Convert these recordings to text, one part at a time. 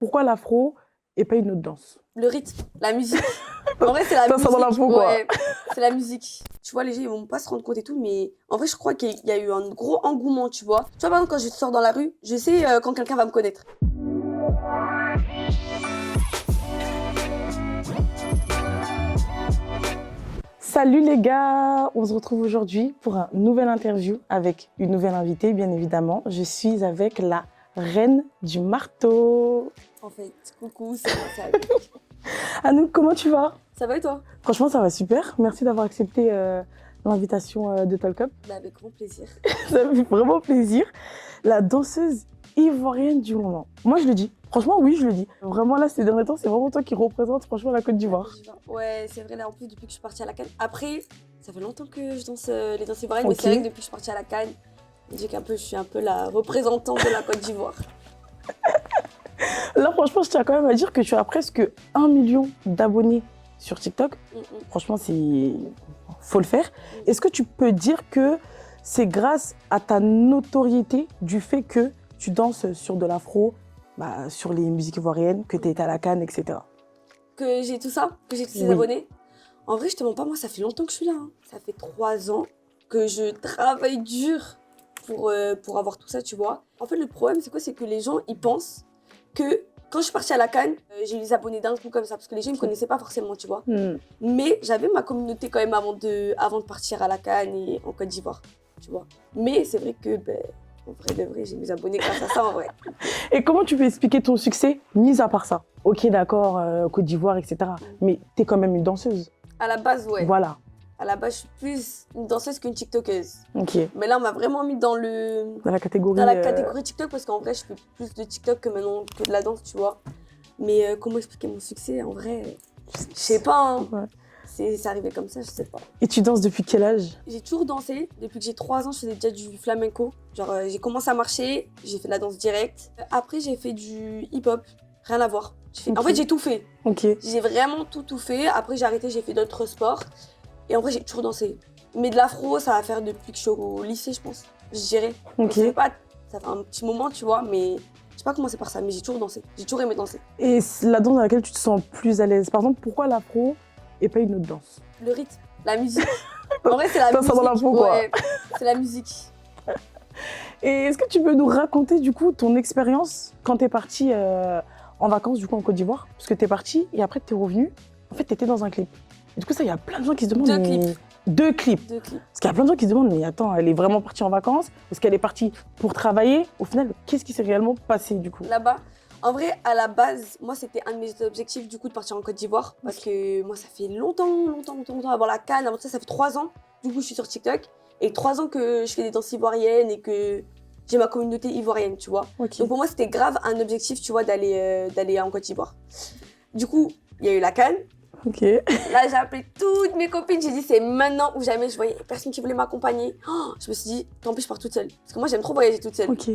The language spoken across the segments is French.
Pourquoi l'afro et pas une autre danse? Le rythme, la musique. En vrai, c'est la Ça, musique. ça dans la peau, quoi. Ouais, c'est la musique. Tu vois, les gens, ils vont pas se rendre compte et tout, mais en vrai, je crois qu'il y a eu un gros engouement, tu vois. Tu vois, par exemple, quand je sors dans la rue, je sais quand quelqu'un va me connaître. Salut les gars, on se retrouve aujourd'hui pour un nouvel interview avec une nouvelle invitée, bien évidemment. Je suis avec la reine du marteau. En fait, coucou, c'est moi, ça va. Anouk, comment tu vas? Ça va et toi? Franchement, ça va super. Merci d'avoir accepté l'invitation de Talk Up. Bah, avec grand plaisir. Ça me fait vraiment plaisir. La danseuse ivoirienne du moment. Moi, je le dis. Franchement, oui, je le dis. Vraiment, là, ces derniers temps, c'est vraiment toi qui représente, franchement, la Côte d'Ivoire. Ouais, c'est vrai, là, en plus, depuis que je suis partie à la Cannes. Après, ça fait longtemps que je danse les danses ivoiriennes, Ok. mais c'est vrai que depuis que je suis partie à la Cannes, je suis un peu la représentante de la Côte d'Ivoire. Là, franchement, je tiens quand même à dire que tu as presque 1 million d'abonnés sur TikTok. Franchement, faut le faire. Est-ce que tu peux dire que c'est grâce à ta notoriété du fait que tu danses sur de l'afro, sur les musiques ivoiriennes, que tu as été à la Cannes, etc. Que j'ai tout ça, que j'ai tous ces Oui. abonnés. En vrai, je te mens pas, moi, ça fait longtemps que je suis là. Hein. Ça fait 3 ans que je travaille dur pour avoir tout ça, tu vois. En fait, le problème, c'est quoi? C'est que les gens, ils pensent que quand je suis partie à la Cannes, j'ai eu les abonnés d'un coup comme ça, parce que les gens ne me connaissaient pas forcément, tu vois. Mais j'avais ma communauté quand même avant de partir à la Cannes et en Côte d'Ivoire, tu vois. Mais c'est vrai que, en vrai de vrai, j'ai mes abonnés grâce à ça, en vrai. Et comment tu peux expliquer ton succès, mis à part ça? Ok, d'accord, Côte d'Ivoire, etc. Mais tu es quand même une danseuse. À la base, ouais. Voilà. À la base, je suis plus une danseuse qu'une TikTokeuse. Ok. Mais là, on m'a vraiment mis dans la catégorie. Dans la catégorie TikTok, parce qu'en vrai, je fais plus de TikTok que maintenant que de la danse, tu vois. Mais comment expliquer mon succès? En vrai, je sais pas. Hein. Ouais. C'est arrivé comme ça, je sais pas. Et tu danses depuis quel âge? J'ai toujours dansé. Depuis que j'ai 3 ans, je faisais déjà du flamenco. Genre, j'ai commencé à marcher, j'ai fait de la danse directe. Après, j'ai fait du hip-hop. Rien à voir. Okay. En fait, j'ai tout fait. Ok. J'ai vraiment tout fait. Après, j'ai arrêté, j'ai fait d'autres sports. Et en vrai, j'ai toujours dansé. Mais de l'afro, ça va faire depuis que je suis au lycée, je pense. Je dirais. Ok. Ça fait un petit moment, tu vois, mais je sais pas comment c'est par ça, mais j'ai toujours dansé. J'ai toujours aimé danser. Et la danse dans laquelle tu te sens plus à l'aise? Par exemple, pourquoi l'afro et pas une autre danse? Le rythme, la musique. En vrai, c'est la musique. Ça dans l'afro, quoi. Ouais, c'est la musique. Et est-ce que tu peux nous raconter, du coup, ton expérience quand t'es partie en vacances, du coup, en Côte d'Ivoire? Parce que t'es partie et après, t'es revenue. En fait, t'étais dans un clip. Et du coup, ça, il y a plein de gens qui se demandent... Deux clips. Parce qu'il y a plein de gens qui se demandent, mais attends, elle est vraiment partie en vacances? Est-ce qu'elle est partie pour travailler? Au final, qu'est-ce qui s'est réellement passé, du coup? Là-bas, en vrai, à la base, moi, c'était un de mes objectifs, du coup, de partir en Côte d'Ivoire. Parce que moi, ça fait longtemps avant la Cannes. Avant ça fait 3 ans. Du coup, je suis sur TikTok. Et 3 ans que je fais des danses ivoiriennes et que j'ai ma communauté ivoirienne, tu vois. Okay. Donc pour moi, c'était grave un objectif, tu vois, d'aller en Côte d'Ivoire. Du coup, il y a eu la Cannes. Ok. Là, j'ai appelé toutes mes copines. J'ai dit, c'est maintenant ou jamais. Je voyais personne qui voulait m'accompagner. Oh, je me suis dit, tant pis, je pars toute seule. Parce que moi, j'aime trop voyager toute seule. Ok.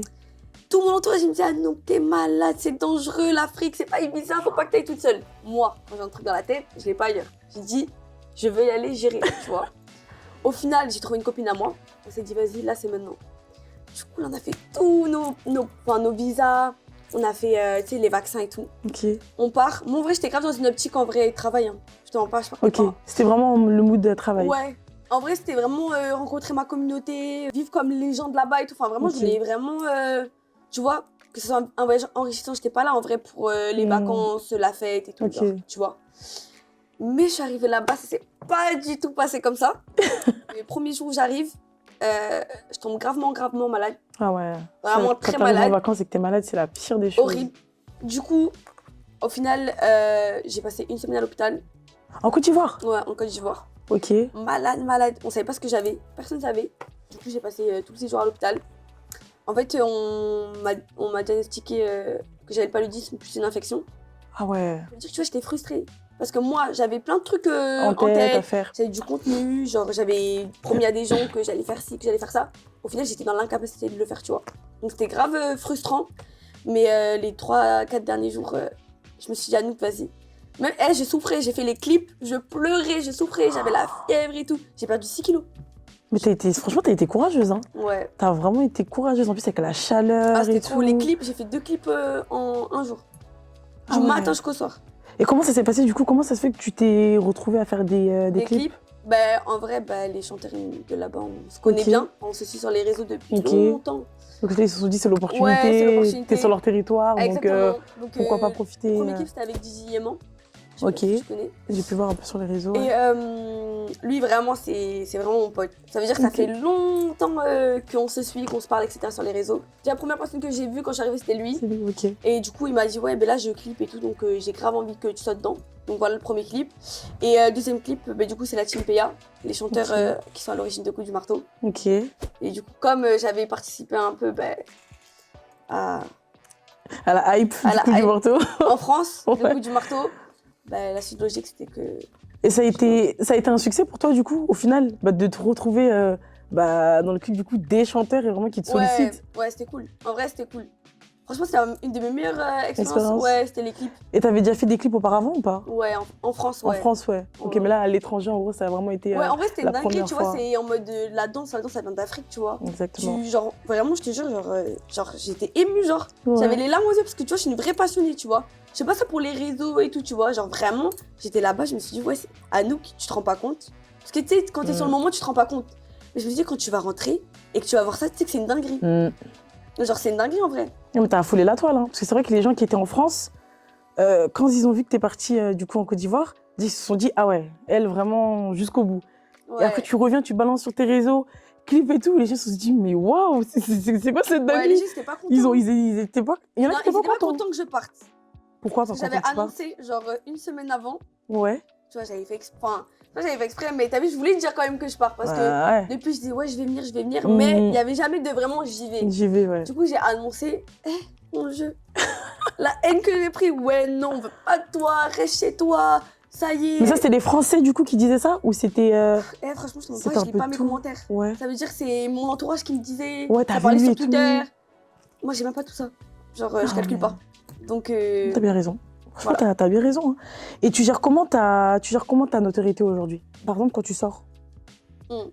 Tout mon entourage, il me dit, ah non, t'es malade, c'est dangereux, l'Afrique, c'est pas Ibiza, faut pas que t'ailles toute seule. Moi, quand j'ai un truc dans la tête, je l'ai pas ailleurs. J'ai dit, je veux y aller, j'irai, tu vois. Au final, j'ai trouvé une copine à moi. On s'est dit, vas-y, là, c'est maintenant. Du coup, on a fait tous nos visas. On a fait, tu sais, les vaccins et tout. Ok. On part. Moi, en vrai, j'étais grave dans une optique, en vrai, travail. Hein. Je te mens pas, je sais pas. Ok. C'était vraiment le mood de travail. Ouais. En vrai, c'était vraiment rencontrer ma communauté, vivre comme les gens de là-bas et tout. Enfin, vraiment, je voulais vraiment, tu vois, que ce soit un voyage enrichissant. J'étais pas là, en vrai, pour les vacances, la fête et tout, genre, tu vois. Mais je suis arrivée là-bas, ça s'est pas du tout passé comme ça. Le premier jour où j'arrive, je tombe gravement malade. Ah ouais. Vraiment quand très malade. En vacances et que t'es malade, c'est la pire des choses. Horrible. Du coup, au final, j'ai passé 1 semaine à l'hôpital. En Côte d'Ivoire? Ouais, en Côte d'Ivoire. Ok. Malade. On savait pas ce que j'avais. Personne ne savait. Du coup, j'ai passé tous ces jours à l'hôpital. En fait, on m'a diagnostiqué que j'avais le paludisme plus une infection. Ah ouais. Ça veut dire que tu vois, j'étais frustrée. Parce que moi, j'avais plein de trucs en tête à faire. J'avais du contenu, genre j'avais promis à des gens que j'allais faire ci, que j'allais faire ça. Au final, j'étais dans l'incapacité de le faire, tu vois. Donc c'était grave frustrant. Mais les 3-4 derniers jours, je me suis dit, Anouk, vas-y. Même, je souffrais, j'ai fait les clips, je pleurais, je souffrais, j'avais la fièvre et tout. J'ai perdu 6 kilos. Mais franchement, t'as été courageuse, hein. Ouais. T'as vraiment été courageuse, en plus avec la chaleur et c'était tout. trop. Les clips, j'ai fait 2 clips en un jour. Du matin jusqu'au soir. Et comment ça s'est passé du coup? Comment ça se fait que tu t'es retrouvée à faire des clips? Ben, en vrai, les chanteurs de là-bas, on se connaît bien. On se suit sur les réseaux depuis longtemps. Donc là, ils se sont dit c'est l'opportunité, ouais, t'es sur leur territoire, exactement. Donc pourquoi pas profiter. Le premier clip c'était avec Dizzy Yéman. Ok, si tu connais. J'ai pu voir un peu sur les réseaux. Et lui vraiment c'est vraiment mon pote. Ça veut dire que ça fait longtemps qu'on se suit, qu'on se parle, etc. sur les réseaux. La première personne que j'ai vue quand je suis arrivée c'était lui. C'est lui, ok. Et du coup il m'a dit ouais ben là je clip et tout donc j'ai grave envie que tu sois dedans. Donc voilà le premier clip. Et deuxième clip, du coup c'est la Team PA, les chanteurs qui sont à l'origine de Coup du Marteau. Ok. Et du coup comme j'avais participé un peu à la hype du marteau. En France, ouais. le Coup du Marteau, la suite logique c'était que... Et ça a été un succès pour toi du coup au final de te retrouver dans le clip du coup des chanteurs et vraiment qui te sollicitent. Ouais c'était cool, en vrai c'était cool. Franchement, c'était une de mes meilleures expériences. Ouais, c'était les clips. Et t'avais déjà fait des clips auparavant ou pas? Ouais, en France, ouais. En France, ouais. Ok, mais là, à l'étranger, en gros, ça a vraiment été. Ouais, en vrai, c'était une dinguerie, tu vois. fois. C'est en mode la danse, ça vient d'Afrique, tu vois. Exactement. Vraiment, je te jure, j'étais émue, genre. Ouais. J'avais les larmes aux yeux parce que, tu vois, je suis une vraie passionnée, tu vois. Je sais pas ça pour les réseaux et tout, tu vois. Genre, vraiment, j'étais là-bas, je me suis dit, ouais, c'est Anouk, tu te rends pas compte. Parce que, tu sais, quand t'es sur le moment, tu te rends pas compte. Mais je me suis dit, quand tu vas rentrer et que tu vas voir ça, tu sais que c'est une dinguerie. Genre, c'est une dinguerie en vrai. Non, mais t'as affolé la toile, hein. Parce que c'est vrai que les gens qui étaient en France, quand ils ont vu que t'es partie du coup en Côte d'Ivoire, ils se sont dit, ah ouais, elle vraiment jusqu'au bout. Ouais. Et après, tu reviens, tu balances sur tes réseaux, clips et tout, les gens se sont dit, mais waouh, c'est quoi cette dinguerie? Ouais, les gens étaient pas contents. Ils étaient pas. Il y en a qui étaient pas contents que je parte. Pourquoi? Parce que j'avais annoncé, genre une semaine avant. Ouais. Tu vois, j'avais fait exprès, mais t'as vu, je voulais dire quand même que je pars parce que depuis je dis ouais, je vais venir, mais il n'y avait jamais de vraiment j'y vais. J'y vais, ouais. Du coup, j'ai annoncé, mon jeu, la haine que j'ai pris, ouais, non, on veut pas de toi, reste chez toi, ça y est. Mais ça, c'était les Français du coup qui disaient ça ou c'était. Franchement, je te montre pas, je lis pas mes commentaires. Ouais. Ça veut dire que c'est mon entourage qui me disait, ouais, t'as parlé sur Twitter. Moi, j'ai même pas tout ça. Genre, je calcule pas. Donc. T'as bien raison. Franchement, voilà. T'as bien raison. Hein. Et tu gères comment ta notoriété aujourd'hui? Par exemple, quand tu sors,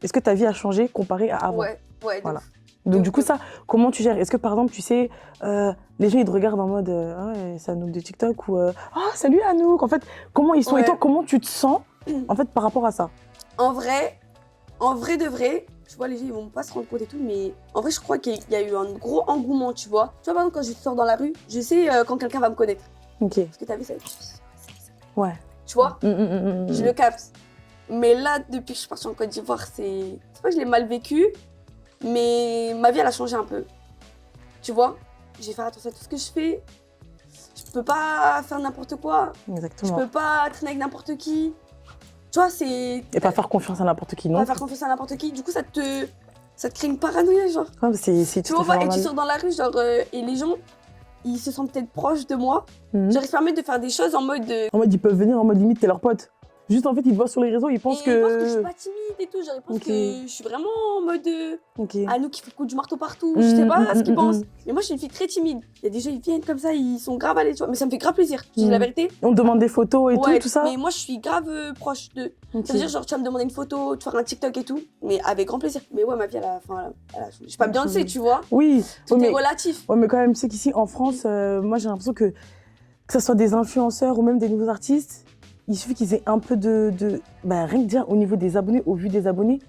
est-ce que ta vie a changé comparé à avant? Ouais. Voilà. Donc du coup, ça, comment tu gères? Est-ce que par exemple, tu sais, les gens ils te regardent en mode ah ouais, c'est Anouk de TikTok ou ah salut Anouk. En fait, comment ils sont et toi, comment tu te sens en fait par rapport à ça? En vrai de vrai, tu vois, les gens ils vont pas se rendre compte et tout, mais en vrai, je crois qu'il y a eu un gros engouement, tu vois. Tu vois, par exemple, quand je sors dans la rue, je sais quand quelqu'un va me connaître. Ok. Parce que t'as vu ça? Ouais. Tu vois? Je le capte. Mais là, depuis que je suis partie en Côte d'Ivoire, c'est pas que je l'ai mal vécu, mais ma vie, elle a changé un peu. Tu vois? Je vais faire attention à tout ce que je fais. Je peux pas faire n'importe quoi. Exactement. Je peux pas traîner avec n'importe qui. Tu vois, c'est... Et pas faire confiance à n'importe qui, non? Pas faire confiance à n'importe qui. Du coup, ça te crée une paranoïa, genre. Ah, c'est tu vois, et tu sors dans la rue, genre, et les gens... ils se sentent peut-être proches de moi. Genre, ils se permettent de faire des choses en mode... En mode, ils peuvent venir en mode limite, t'es leur pote. Juste, en fait, ils te voient sur les réseaux, ils pensent que... Ils pensent que je suis pas timide et tout. Genre, ils pensent que je suis vraiment en mode... Anouk qui fait le coup du marteau partout. Je sais pas ce qu'ils pensent. Mais moi, je suis une fille très timide. Il y a des gens, ils viennent comme ça, ils sont grave à l'aise, tu vois. Mais ça me fait grave plaisir, je dis la vérité. On te demande des photos et tout ça? Mais moi, je suis grave proche d'eux. Ça veut dire, genre, tu vas me demander une photo, de faire un TikTok et tout. Mais avec grand plaisir. Mais ouais, ma vie, je suis pas Beyoncé, tu vois. Oui. Tout est relatif. Ouais, mais quand même, tu sais qu'ici, en France, moi, j'ai l'impression que ce soit des influenceurs ou même des nouveaux artistes, il suffit qu'ils aient un peu rien que dire au niveau des abonnés, au vu des abonnés,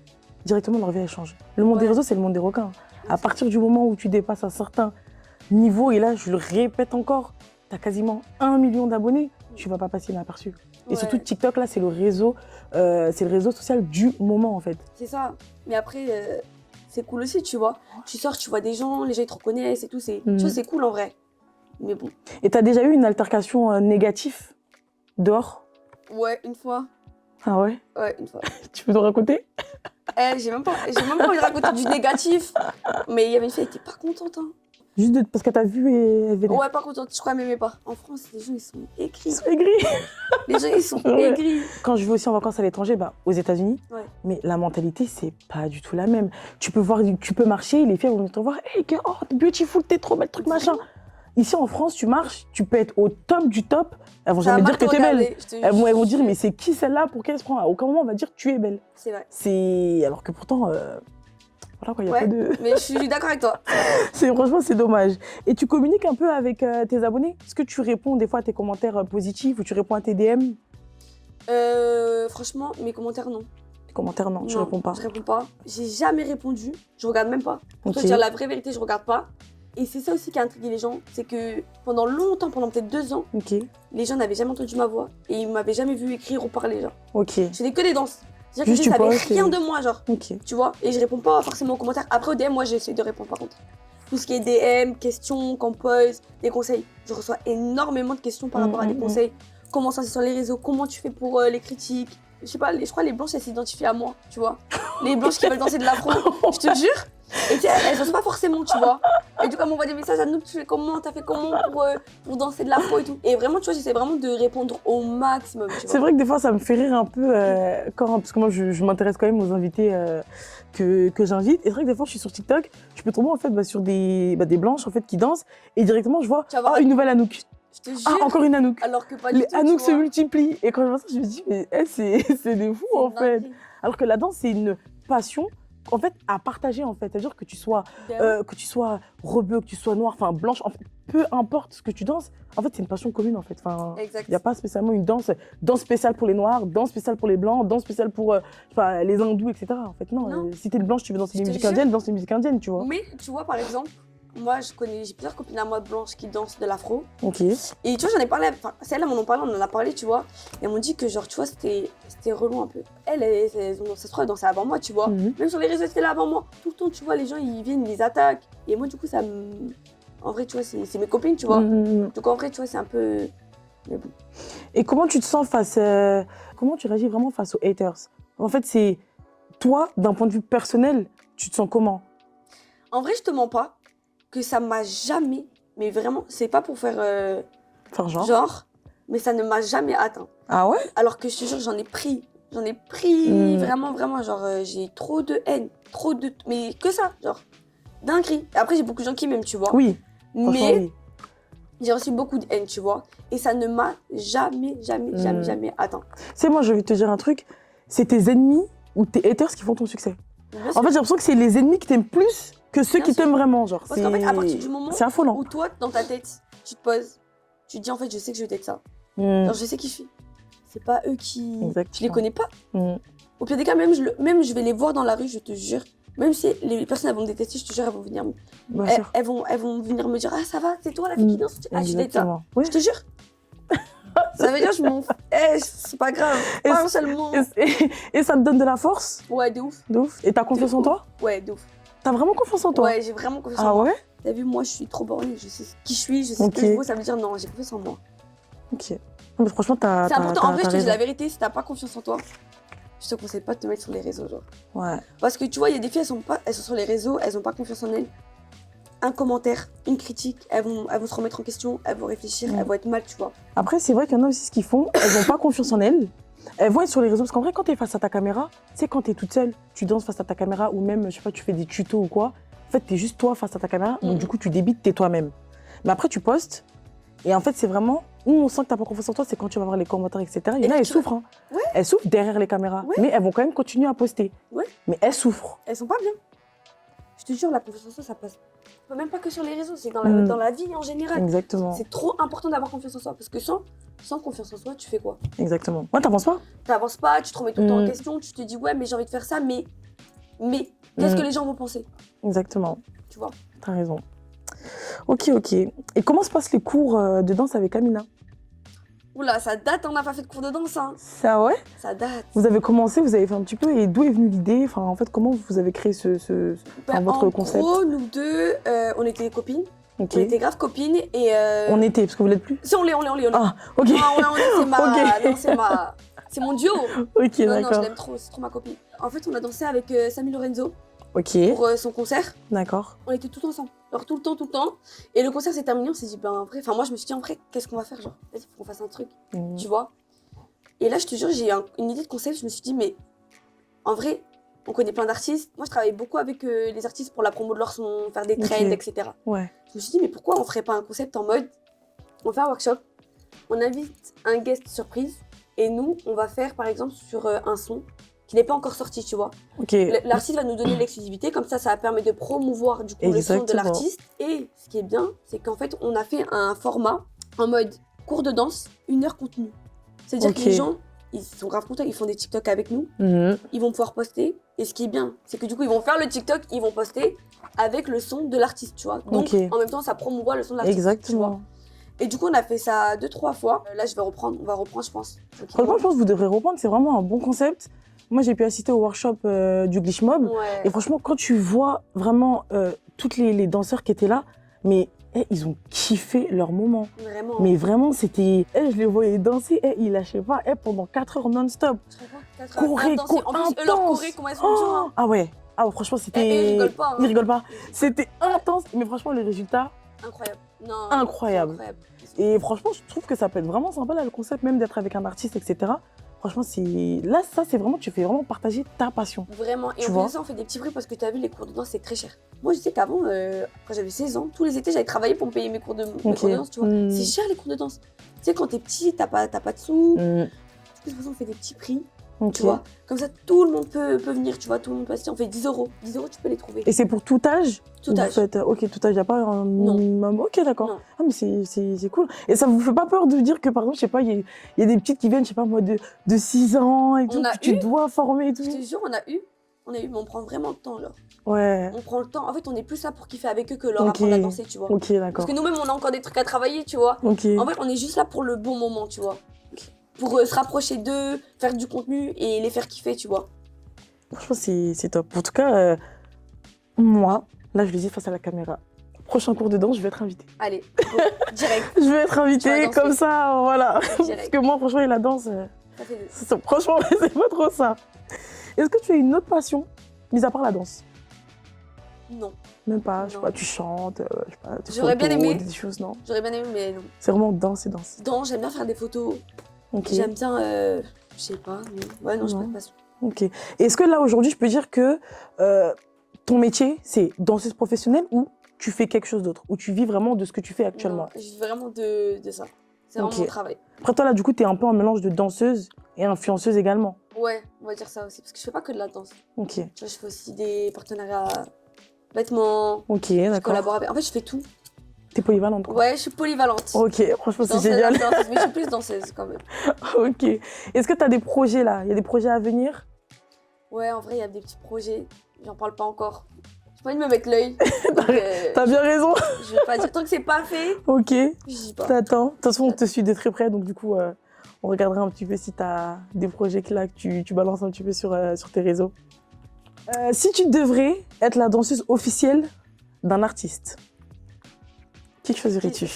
directement leur vie elle change. Le monde des réseaux, c'est le monde des requins. À partir du moment où tu dépasses un certain niveau, et là je le répète encore, tu as quasiment 1 million d'abonnés, tu vas pas passer inaperçu. Et surtout TikTok, là, c'est le réseau social du moment en fait. C'est ça. Mais après, c'est cool aussi, tu vois. Tu sors, tu vois des gens, les gens ils te reconnaissent et tout, tu vois, c'est cool en vrai. Mais bon. Et tu as déjà eu une altercation négative dehors? Ouais, une fois. Ah ouais? Ouais, une fois. Tu peux nous raconter? J'ai même pas envie de raconter du négatif, mais il y avait une fille, elle était pas contente. Hein. Juste parce qu'elle t'a vu et elle Ouais, pas contente, je crois qu'elle m'aimait pas. En France, les gens ils sont aigris. Ils sont aigris. Les gens ils sont aigris. Quand je vais aussi en vacances à l'étranger, aux États-Unis, mais la mentalité c'est pas du tout la même. Tu peux marcher, les filles vont te voir, hey girl, oh, t'es beautiful, t'es trop belle, truc machin. Ici en France, tu marches, tu peux être au top du top, elles vont jamais dire que t'es belle. Elles vont dire mais c'est qui celle-là, pour qu'elle se prend? À aucun moment on va dire tu es belle. C'est vrai. Alors que pourtant, Voilà quoi, il y a Ouais, pas de... mais je suis d'accord avec toi. Franchement, c'est dommage. Et tu communiques un peu avec tes abonnés? Est-ce que tu réponds des fois à tes commentaires positifs ou tu réponds à tes DM? Franchement, mes commentaires, non. Les commentaires, non, tu Non, réponds pas. je réponds pas. J'ai jamais répondu. Je regarde même pas. Pour Ok. te dire la vraie vérité, je regarde pas. Et c'est ça aussi qui a intrigué les gens, c'est que pendant longtemps, pendant peut-être 2 ans, Ok, les gens n'avaient jamais entendu ma voix et ils m'avaient jamais vu écrire ou parler, genre. ok, Je faisais que des danses. C'est-à-dire que Juste je tu savais postes rien et- de moi, genre. ok. Tu vois. Et je réponds pas forcément aux commentaires. Après, au DM, moi, j'essaie de répondre par contre. Tout ce qui est DM, questions, qu'on pose, des conseils. Je reçois énormément de questions par rapport à des conseils. Comment ça, c'est sur les réseaux, comment tu fais pour les critiques. Je sais pas, je crois les blanches, elles s'identifient à moi, tu vois. Les blanches qui veulent danser de l'afro, je te jure. Et tu sais, elles osent pas forcément, tu vois. Et du coup, elles m'envoient des messages à nous, tu fais comment, t'as fait comment pour danser de l'afro et tout. Et vraiment, tu vois, j'essaie vraiment de répondre au maximum, tu vois. C'est vrai que des fois, ça me fait rire un peu, parce que moi, je m'intéresse quand même aux invités que j'invite. Et c'est vrai que des fois, je suis sur TikTok, je peux tomber en fait sur des blanches en fait qui dansent, et directement, je vois Tu vas voir- une nouvelle Anouk. Je te jure. Ah, encore une Anouk. Alors que pas du Les tout, Anouk tu se vois. multiplient. Et quand je vois ça, je me dis, mais c'est des fous C'est en une fait. dinguerie. Alors que la danse, c'est une passion en fait à partager en fait. C'est-à-dire que tu sois rebeu, que tu sois noir, enfin blanche, en fait, peu importe ce que tu danses, en fait c'est une passion commune en fait. Enfin, Exact. il n'y a pas spécialement une danse spéciale pour les noirs, danse spéciale pour les blancs, danse spéciale pour je sais pas, les hindous, etc. En fait non, Non. si t'es une blanche, tu veux danser Je les te musiques jure. indiennes, danse les musiques indiennes, tu vois. Mais tu vois, par exemple, moi, j'ai plusieurs copines à moi blanches qui dansent de l'afro. Ok. Et tu vois, j'en ai parlé, enfin, celles-là m'en ont parlé, on en a parlé, tu vois. Et elles m'ont dit que, genre, tu vois, c'était relou un peu. Elles ont, ça se trouve, elles dansaient avant moi, tu vois. Mhm. Même sur les réseaux, c'était là avant moi. Tout le temps, tu vois, les gens, ils viennent, ils les attaquent. Et moi, du coup, ça me. En vrai, tu vois, c'est mes copines, tu vois. Mhm. Donc, en vrai, tu vois, c'est un peu. Mais bon. Et comment tu te sens comment tu réagis vraiment face aux haters? En fait, c'est toi, d'un point de vue personnel, tu te sens comment? En vrai, je te mens pas que ça m'a jamais. Mais vraiment, c'est pas pour faire Enfin, genre. genre, mais ça ne m'a jamais atteint. Ah ouais? Alors que je te jure, j'en ai pris vraiment, vraiment, genre, j'ai trop de haine, mais que ça, genre, dinguerie. Et après, j'ai beaucoup de gens qui m'aiment, tu vois. Oui. Franchement, Mais oui. j'ai reçu beaucoup de haine, tu vois. Et ça ne m'a jamais atteint. Tu sais, moi, je vais te dire un truc. C'est tes ennemis ou tes haters qui font ton succès. Bien En sûr. fait, j'ai l'impression que c'est les ennemis qui t'aiment plus que ceux Bien qui sûr. t'aiment vraiment, genre. Parce qu'en fait, à partir du moment C'est affolant. où toi, dans ta tête, tu te poses, tu te dis, en fait, je sais que je vais être ça. Mm. Genre, je sais qui je suis. C'est pas eux qui. Exactement. Je les connais pas. Mm. Au pire des cas, même je vais les voir dans la rue, je te jure. Même si les personnes elles vont me détester, je te jure, elles vont venir, Bien sûr. elles vont venir me dire, ah ça va, c'est toi la fille qui danse. Ah, je vais être ça. Exactement. Ouais. Je te jure. Ça veut dire, je m'en fous. C'est pas grave. Et Pas un seul mot. Et ça te donne de la force, Ouais, de ouf. de ouf. Et t'as confiance en toi? Ouais, de ouf. T'as vraiment confiance en toi? Ouais, j'ai vraiment confiance Ah en moi. ouais? T'as vu, moi, je suis trop bornée. Je sais qui je suis, je sais Ok. ce que je vaux. Ça veut dire, non, j'ai confiance en moi. Ok. Non, mais franchement, t'as. C'est important. En vrai, je te dis raison. la vérité, si t'as pas confiance en toi, je te conseille pas de te mettre sur les réseaux, genre. Ouais. Parce que tu vois, il y a des filles, elles sont sur les réseaux, elles ont pas confiance en elles. Un commentaire, une critique, elles vont se remettre en question, elles vont réfléchir, elles vont être mal, tu vois. Après, c'est vrai qu'il y en a aussi ce qu'ils font, elles n'ont pas confiance en elles. Elles vont être sur les réseaux, parce qu'en vrai, quand tu es face à ta caméra, tu sais, quand tu es toute seule, tu danses face à ta caméra, ou même, je sais pas, tu fais des tutos ou quoi. En fait, tu es juste toi face à ta caméra, donc du coup, tu débites, tu es toi-même. Mais après, tu postes, et en fait, c'est vraiment où on sent que tu n'as pas confiance en toi, c'est quand tu vas voir les commentaires, etc. Il y en a, elles souffrent. Hein. Ouais. Elles souffrent derrière les caméras, Ouais. mais elles vont quand même continuer à poster. Ouais. Mais elles souffrent. Elles sont pas bien. Je te jure, la confiance en soi, ça passe. Même pas que sur les réseaux, c'est dans la vie en général. Exactement. C'est trop important d'avoir confiance en soi, parce que sans confiance en soi, tu fais quoi? Exactement. Ouais, t'avances pas? T'avances pas, tu te remets tout le temps en question, tu te dis ouais, mais j'ai envie de faire ça, mais qu'est-ce que les gens vont penser? Exactement. Tu vois? T'as raison. Ok. Et comment se passent les cours de danse avec Amina? Oula, ça date, on n'a pas fait de cours de danse, hein. Ça, ouais? Ça date. Vous avez commencé, vous avez fait un petit peu, et d'où est venue l'idée? Enfin, en fait, comment vous avez créé votre concept? En gros, nous deux, on était copines. Ok. On était grave copines et. On était, parce que vous l'êtes plus? Si, on l'est. Ah, ok. Non, c'est ma. Ok. Non, c'est mon duo. Ok, Non, je d'accord. l'aime trop, c'est trop ma copine. En fait, on a dansé avec Samy Lorenzo Ok, pour son concert. d'accord. On était tout ensemble, genre tout le temps. Et le concert s'est terminé, on s'est dit, ben en vrai, enfin moi je me suis dit en vrai, qu'est-ce qu'on va faire, genre, vas-y, faut qu'on fasse un truc, tu vois. Et là, je te jure, j'ai une idée de concept, je me suis dit, mais en vrai, on connaît plein d'artistes. Moi, je travaille beaucoup avec les artistes pour la promo de leur son, faire des trends, Ok. etc. Ouais. Je me suis dit, mais pourquoi on ferait pas un concept en mode, on fait un workshop, on invite un guest surprise, et nous, on va faire par exemple sur un son qui n'est pas encore sorti, tu vois. Ok. L'artiste va nous donner l'exclusivité, comme ça permet de promouvoir du coup le son de Exactement. l'artiste. Et ce qui est bien, c'est qu'en fait, on a fait un format en mode cours de danse, 1 heure contenu. C'est-à-dire Ok. que les gens, ils sont grave contents, ils font des TikTok avec nous, Mhm. ils vont pouvoir poster. Et ce qui est bien, c'est que du coup, ils vont faire le TikTok, ils vont poster avec le son de l'artiste, tu vois. Donc, Ok. en même temps, ça promouvoit le son de l'artiste. Tu vois. Exactement. Et du coup, on a fait ça 2-3 fois. Là, on va reprendre, je pense. Franchement, je pense que vous devrez reprendre. C'est vraiment un bon concept. Moi, j'ai pu assister au workshop du Glitch Mob. Ouais. Et franchement, quand tu vois vraiment toutes les danseurs qui étaient là, mais ils ont kiffé leur moment. Vraiment. Mais vraiment, c'était... je les voyais danser, ils lâchaient pas pendant 4 heures non-stop. Je comprends, 4 Choré, heures intenses. En plus, eux, leur intense. choré, comment elles sont dures, hein. Ah ouais. Ah ouais, franchement, c'était... Et ils rigolent pas. Hein. Ils rigolent pas. C'était intense. Mais franchement, le résultat, Incroyable. Non, incroyable. c'est incroyable. Et franchement, je trouve que ça peut être vraiment sympa, là, le concept, même d'être avec un artiste, etc. Franchement, là, ça, c'est vraiment, tu fais vraiment partager ta passion. Vraiment. Et Tu en vois. plus de ça, on fait des petits prix parce que tu as vu, les cours de danse, c'est très cher. Moi, je sais qu'avant, quand j'avais 16 ans, tous les étés, j'allais travailler pour me payer mes cours de danse, tu vois. C'est cher, les cours de danse. Tu sais, quand t'es petit, t'as pas de sous. Du coup, c'est pour ça qu'on fait des petits prix, Ok. tu vois. Comme ça, tout le monde peut venir, tu vois. Tout le monde peut assister. On fait 10 euros. 10 euros, tu peux les trouver. Et c'est pour tout âge? Tout Vous âge. faites, ok, tout âge, il n'y a pas un Non. minimum. Ok, d'accord. Non. Ah, mais c'est cool. Et ça vous fait pas peur de dire que, par exemple, je sais pas, il y a des petites qui viennent, je sais pas moi, de 6 ans et tout, On a que tu eu. dois former et tout. Je te jure, on a eu, mais on prend vraiment le temps, là. Ouais. On prend le temps. En fait, on est plus là pour kiffer avec eux que leur Ok. apprendre à danser, tu vois. Ok, Parce d'accord. que nous-mêmes, on a encore des trucs à travailler, tu vois. Ok. En vrai, on est juste là pour le bon moment, tu vois. Pour se rapprocher d'eux, faire du contenu et les faire kiffer, tu vois. Franchement, c'est top. En tout cas, moi, là, je le dis face à la caméra. Prochain cours de danse, je vais être invitée. Allez, go, direct. Je vais être Tu vas invitée danser. comme ça, voilà. Parce Direct. que moi, franchement, et la danse, Ça fait deux. franchement, c'est pas trop ça. Est-ce que tu as une autre passion, mis à part la danse? Non. Même pas, je sais Non. pas, tu chantes, je sais pas, des J'aurais bien photos, aimé. des choses, non? J'aurais bien aimé, mais non. C'est vraiment danse et danse. Non, j'aime bien faire des photos. Ok. J'aime bien, je sais pas. Non. Ouais, non, je Non. peux pas. Ok. Est-ce que là, aujourd'hui, je peux dire que ton métier, c'est danseuse professionnelle ou tu fais quelque chose d'autre? Ou tu vis vraiment de ce que tu fais actuellement? Non, je vis vraiment de ça. C'est vraiment Ok. mon travail. Après, toi, là, du coup, t'es un peu un mélange de danseuse et influenceuse également. Ouais, on va dire ça aussi. Parce que je fais pas que de la danse. Ok. Tu vois, je fais aussi des partenariats vêtements. Ok, Je d'accord. collabore avec. En fait, je fais tout. T'es polyvalente, quoi. Ouais, je suis polyvalente. Ok, franchement, c'est Danseuse, génial. danseuse, mais je suis plus danseuse quand même. Ok. Est-ce que t'as des projets, là? Il y a des projets à venir? Ouais, en vrai, il y a des petits projets. J'en parle pas encore. J'ai pas envie de me mettre l'œil. Donc, T'as bien raison. je vais pas dire. Tant que c'est pas fait, Ok. je dis pas. T'attends. De toute façon, on te suit de très près, donc du coup, on regardera un petit peu si t'as des projets que là, que tu balances un petit peu sur tes réseaux. Si tu devrais être la danseuse officielle d'un artiste, qui choisirais-tu?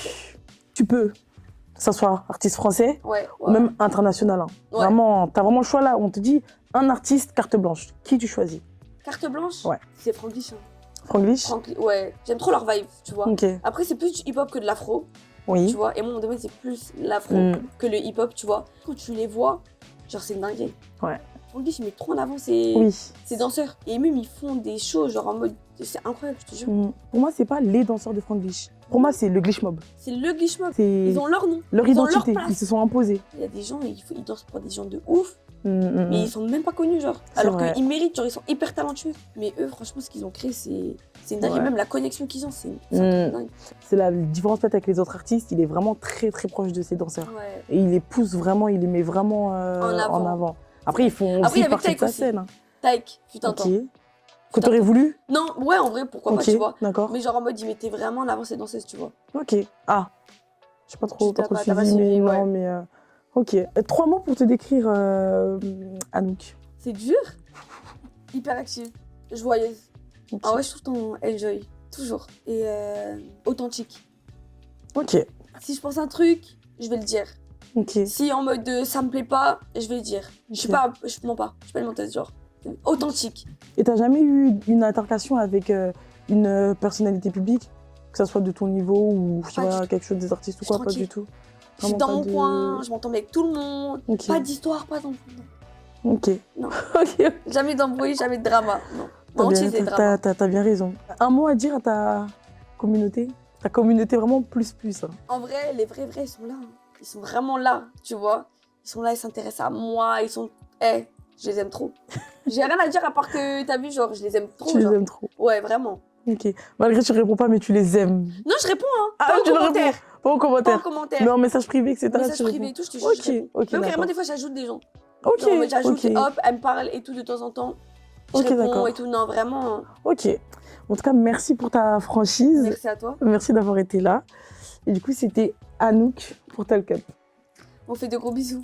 Tu peux, que ça soit artiste français Ouais, ou même international. Hein. Ouais. Vraiment, t'as vraiment le choix là. On te dit un artiste, carte blanche. Qui tu choisis? Carte blanche. Ouais. C'est Franglish. Hein. Franglish? Ouais, j'aime trop leur vibe, tu vois. Ok. Après, c'est plus du hip-hop que de l'afro, Oui. tu vois. Et moi, mon domaine, c'est plus l'afro que le hip-hop, tu vois. Quand tu les vois, genre, c'est une dinguerie. Ouais. Franglish, ils mettent trop en avant ces Oui. danseurs. Et même, ils font des shows, genre en mode. C'est incroyable, je te jure. Pour moi, c'est pas les danseurs de Franglish. Pour moi, c'est le Glitch Mob. C'est le glitch mob. C'est Ils ont leur nom. leur ils ont identité. leur place. Ils se sont imposés. Il y a des gens, ils dansent pour des gens de ouf, mais ils sont même pas connus, genre. C'est Alors vrai. qu'ils méritent, genre, ils sont hyper talentueux. Mais eux, franchement, ce qu'ils ont créé, c'est une dinguerie. Ouais. Même la connexion qu'ils ont, c'est un truc dingue. C'est la différence peut-être avec les autres artistes. Il est vraiment très très proche de ses danseurs. Ouais. Et il les pousse vraiment, il les met vraiment avant. en avant. Après, ils font Après, il y aussi avait partie de Taïk sa aussi. scène. Hein. Taïk, putain, Ok. Que t'aurais voulu? Non, ouais, en vrai, pourquoi pas, Ok, tu vois. d'accord. Mais genre en mode, ils mettaient vraiment en avant ces danseuses, tu vois. Ok. Ah, je sais pas trop, T'as pas suivi, suivi, mais ouais. non, mais ok. 3 mots pour te décrire, Anouk. C'est dur, hyper active, joyeuse. Ok. Ah ouais, je trouve ton enjoy, toujours. Et authentique. Ok. Si je pense un truc, je vais le dire. Ok. Si en mode ça me plaît pas, je vais le dire. Je mens pas, je suis pas une menteuse, genre. Authentique. Et t'as jamais eu une altercation avec une personnalité publique, que ça soit de ton niveau ou je sais Pas pas, du tout. quelque chose des artistes ou Je suis quoi, pas tranquille. du tout. Je suis Vraiment dans pas mon coin, je m'entends avec tout le monde. Ok. Pas d'histoire, pas d'embrouille. Ok. Non. Ok. Jamais d'embrouille, jamais de drama. Non. T'as Non, bien, c'est drama. t'as bien raison. Un mot à dire à ta communauté? Ta communauté vraiment plus. Hein. En vrai, les vrais, ils sont là. Hein. Ils sont vraiment là, tu vois. Ils sont là, ils s'intéressent à moi, ils sont... Je les aime trop. J'ai rien à dire à part que t'as vu, genre, je les aime trop. Tu les genre. aimes trop. Ouais, vraiment. Ok. Malgré que tu réponds pas, mais tu les aimes. Non, je réponds, hein. Ah, Pas en tu le commentaire. réponds. Pas en Pas en commentaire. commentaire. Mais en message privé, etc. Message tu privé réponds. et tout, je te jure. je Ok, réponds. ok, Même carrément, d'accord. des fois, j'ajoute des gens. Ok, Genre, en mode, j'ajoute, ok. hop, elle me parle et tout de temps en temps. Je Ok, réponds d'accord. et tout. Non, vraiment. Ok. En tout cas, merci pour ta franchise. Merci à toi. Merci d'avoir été là. Et du coup, c'était Anouk pour Talk Up. On fait de gros bisous.